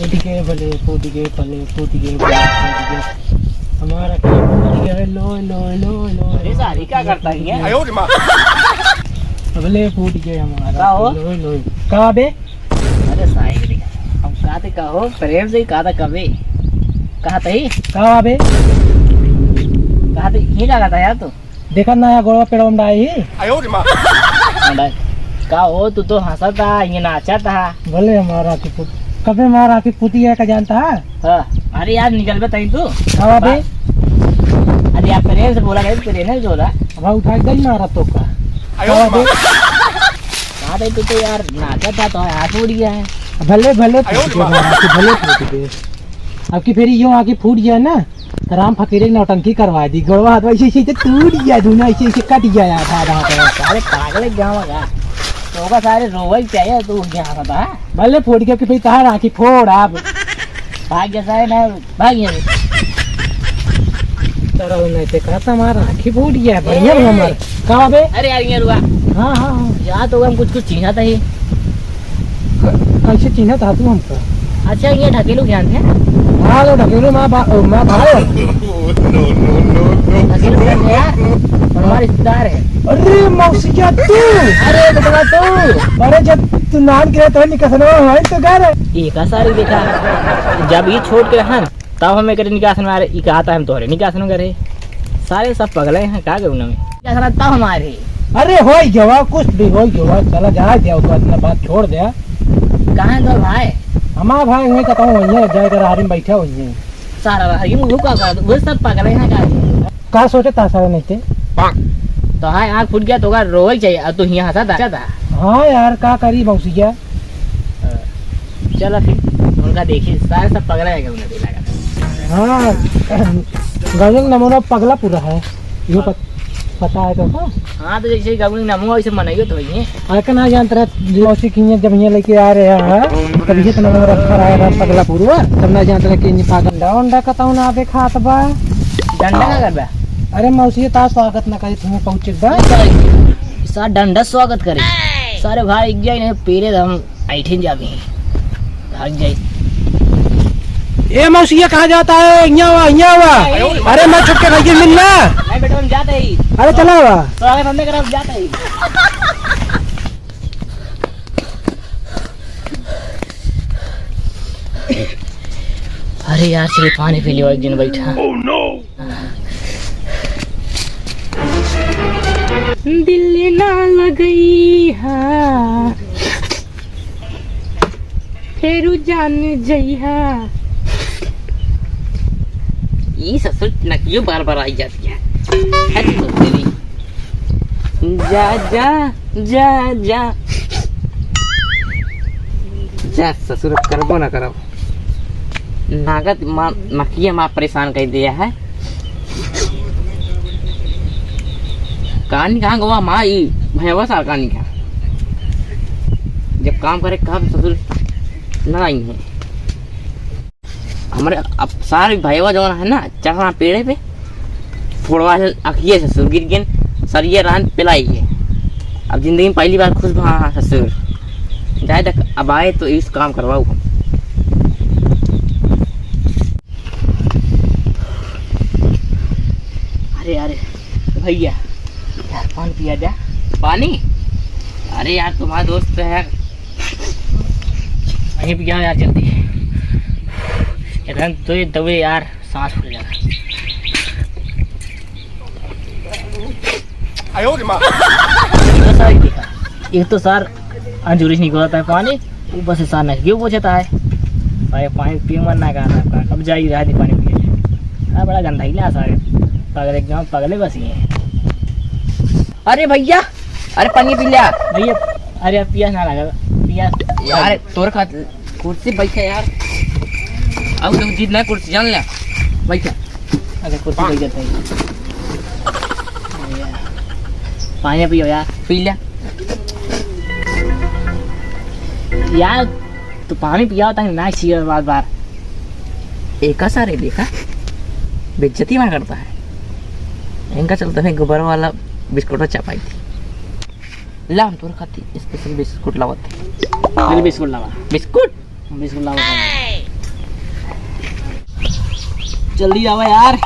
फूट गए भले, फूट गए भले, फूट गए भले, फूट गए हमारा क्या फूट गया। लो लो लो लो, अरे सारी क्या करता है भले फूट गए हमारा। का हो? लो लो कहाँ बे? अरे साई हम कहा थे कहो प्रेम से ही कहा था कभी कहा था ही कहाँ बे? कहा थे ये क्या था यार तू देखा ना या गोड़वा पेड़वा में डाई का हो तू तो हंसा था ये नाचा था। भले हमारा की फूट कभी हमारा की फूटी है का जानता है? हाँ, अरे यार निकल बे तू कहाँ बे? अरे यार प्रेम से बोला गया प्रेम से बोला अब उठा गई मारा तो का कहा थे तू तो यार नाचा था तो हाथ उड़ गया है। भले भले फूट गए हमारा की, भले फूट गए। अब की फेरी यूं आके फूट गया ना तो राम फकीर नौटंकी करवा दी। गोड़वा हाथ ऐसे ऐसे टूट गया, धुना ऐसे ऐसे कट गया आधा। अरे पागल गाँव का तो का सारे रोवा चाहिए तू यहाँ था। भले फूट गया कि भाई कहा राखी फोड़ आप भाग गया सारे ना भाग गया तरह नहीं थे कहता हमारा राखी फूट गया बढ़िया हमारा। कहाँ बे? अरे यार ये रुआ हाँ हाँ यहाँ तो हम कुछ चिन्हा था ही। कैसे चिन्ह था तू हमको? अच्छा ये ढकेलू ज्ञान है। हाँ लो ढकेलू माँ भाई ढकेलू ज्ञान है यार हमारे रिश्तेदार है। अरे मौसी क्या तू? अरे बेटा तू अरे जब तू नान गिरा तो निकसन है तो घर एक सारी देखा जब ये छोड़ के रहा तब हमें करे निकासन में आ रहे कहा था हम तोहरे निकासन करे सारे सब पगले हैं क्या करूँ मैं निकासन तब हमारे। अरे हो गया कुछ भी हो गया चला जा दिया उसको इतना बात छोड़ दिया। कहाँ है तो भाई? हमारा भाई वही कहता हूँ वही जाए कर हारी में बैठा वही है सारा ये मुँह का कर वो सब पगले हैं क्या सोचे था सारे नहीं थे तो हाँ आँख फूट गया तो रोवा ही चाहिए। अब तो यहाँ हंसा था। हाँ यार क्या करी मौसी क्या। चलो फिर उनका देखिए सारे सब पगला है उन्हें देखा। हाँ गजल नमूना पगला पूरा है यो पता है तो। हाँ तो जैसे गगुल नमो ऐसे मनाइयो तो ये अरे ना जानते रहे मौसी की जब यहाँ लेके आ रहे हैं तब ये तो रखा रहा पगला पूरा तब ना जानते रहे कि पागल डंडा कहता हूँ ना देखा तो बा डंडा का कर बा। अरे मौसी ता स्वागत ना करे तुम्हें पहुँचे बा सारा डंडा स्वागत करे सारे भाई एक जाए नहीं पेरे हम ऐठे जाबे भाग जाए। ए मौसी कहाँ जाता है? यहाँ हुआ अरे मैं छुटके भाई मिलना नहीं बेटा हम जाते ही। अरे चला हुआ तो आगे धंधे करा जाते ही। अरे यार चलिए पानी पी लियो एक दिन बैठा। दिल ना लगई है फेरू जान जइहा ये ससुर नकियो बार बार आई जाती है। जा जा जा जा जा ससुर करबो ना करो नागत माँ नकिया माँ परेशान कर दिया है। कहानी कहाँ गवा माँ ये भयवा सार कहानी का जब काम करे कहा ससुर ना आई है हमारे अब सारे भाईवा जवान है ना चढ़ना पेड़े पे फोड़वा अखिए ससुर गिर गए सरिये रान पिलाई है। अब जिंदगी में पहली बार खुश भा ससुर जाए तक अब आए तो इस काम करवाओ हम। अरे अरे भैया यार पानी पिया जा पानी। अरे यार तुम्हारा दोस्त है वहीं पिया यार जल्दी इधर तो ये दबे यार सांस फूल जाएगा। एक तो सर अंजुरिश नहीं होता है पानी ऊपर से सार नहीं क्यों पूछता है भाई पानी पिए मन ना कहना अब जाइए रात पानी पिए बड़ा गंदा ही ना सारे पगले एकदम पगले बस ये। अरे भैया अरे पानी पी लिया भैया। अरे पिया ना लगा पिया यार तोर खा कुर्सी बैठा यार अब तो जीत ना कुर्सी जान लिया बैठा। अरे कुर्सी बैठ जाता है पानी पियो यार पी लिया यार तो पानी पिया होता है ना चाहिए बार बार एक सारे देखा बेइज्जती में करता है इनका चलता है गोबर वाला बिस्कुट चपाई थी ला हम तोर खाती स्पेशल बिस्कुट लावत बिस्कुट लावा बिस्कुट बिस्कुट लावा जल्दी आओ यार।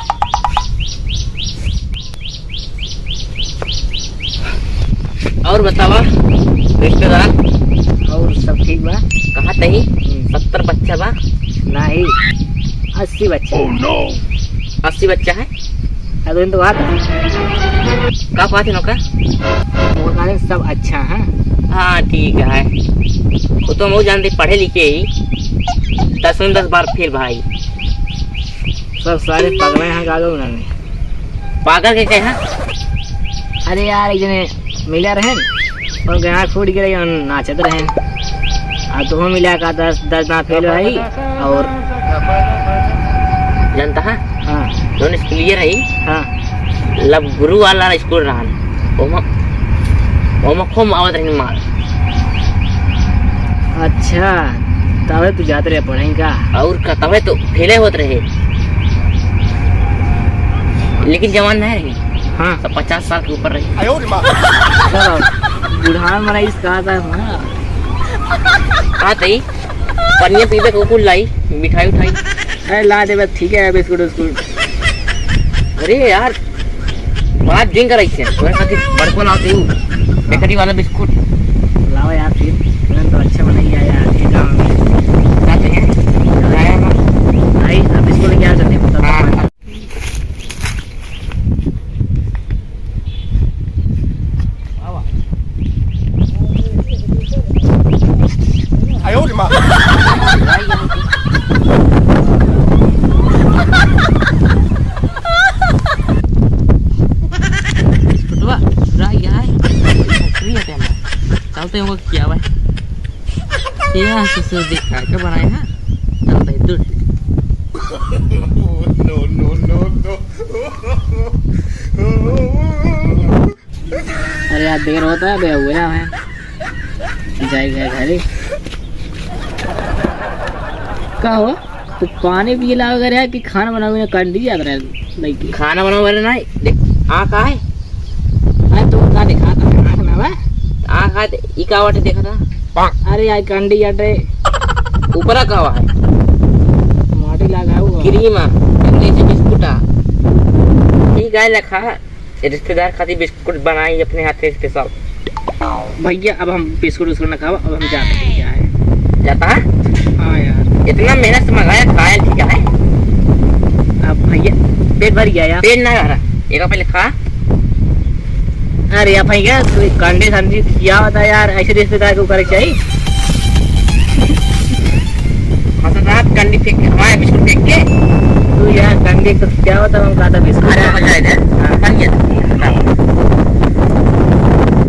और बतावा रिश्तेदार और सब ठीक बा? कहाँ तही 70 बच्चा बा नहीं 80 बच्चे। 80 बच्चा है अभी तो बात का बात है नौका। वो कहा सब अच्छा है। हाँ ठीक है वो तो मैं जानते पढ़े लिखे ही 10 में 10 बार फेल भाई। सब सारे पगले हैं गालो उन्होंने। पागल के कहा। अरे यार एक जने मिला रहे और गया फूट गिरे और नाचत रहे। अब तो मिला का 10 ना फेल भाई। और जानता है हाँ दोनों स्कूल ये रही हाँ लब गुरु वाला स्कूल रहा ओमा खूब आवत रही मार। अच्छा तब तू जाते रहे पढ़ेगा और का तबे तो फेले होते रहे लेकिन जवान नहीं रही। हाँ सब 50 साल के ऊपर रही। बुढ़ान मरा इस कहा था हाँ। कहा तई पनिया पीबे को कुल लाई मिठाई उठाई। अरे ला दे बस ठीक है बिस्कुट उस्कुट। अरे यार बात दिन कर रही है तुम्हारे खातिर बड़को लाते हूँ बेकरी वाला बिस्कुट लाओ यार फिर तो अच्छा बनाइए यार ये काम में लाते हैं लाया ना भाई अब बिस्कुट लेके आ चलते हैं। चलते हैं क्या भाई ये सुसु दिखा के बनाए हैं चलते दूर। अरे यार देर होता है बे हुआ है जाएगा घर का हो तो पानी पी ला वगैरह कि खाना बनाओगे कर दी जाता है नहीं खाना बनाओ वाले नहीं देख आँख आए अरे तो का देखा था आँख ना बा आँख आए इकावट देखा था अरे यार कंडी अटे ऊपर का हुआ है माटी लगा हुआ क्रीमा से बिस्कुटा ठीक है लखा रिश्तेदार खातिर बिस्कुट बनाई अपने हाथ से स्पेशल। भैया अब हम बिस्कुट उस्कुट ना खाओ अब हम जाते हैं क्या है जाता है हाँ यार इतना मेहनत से मंगाया खाया ठीक है अब भैया पेट भर गया यार पेट ना भरा एक पहले खा। अरे यार भैया कंडे समझी क्या होता है यार ऐसे रिश्तेदार को करे चाहिए रात कंडी फेंक के हमारे बिस्कुट फेंक के तू यार कंडे तो क्या होता है हम खाता बिस्कुट अरे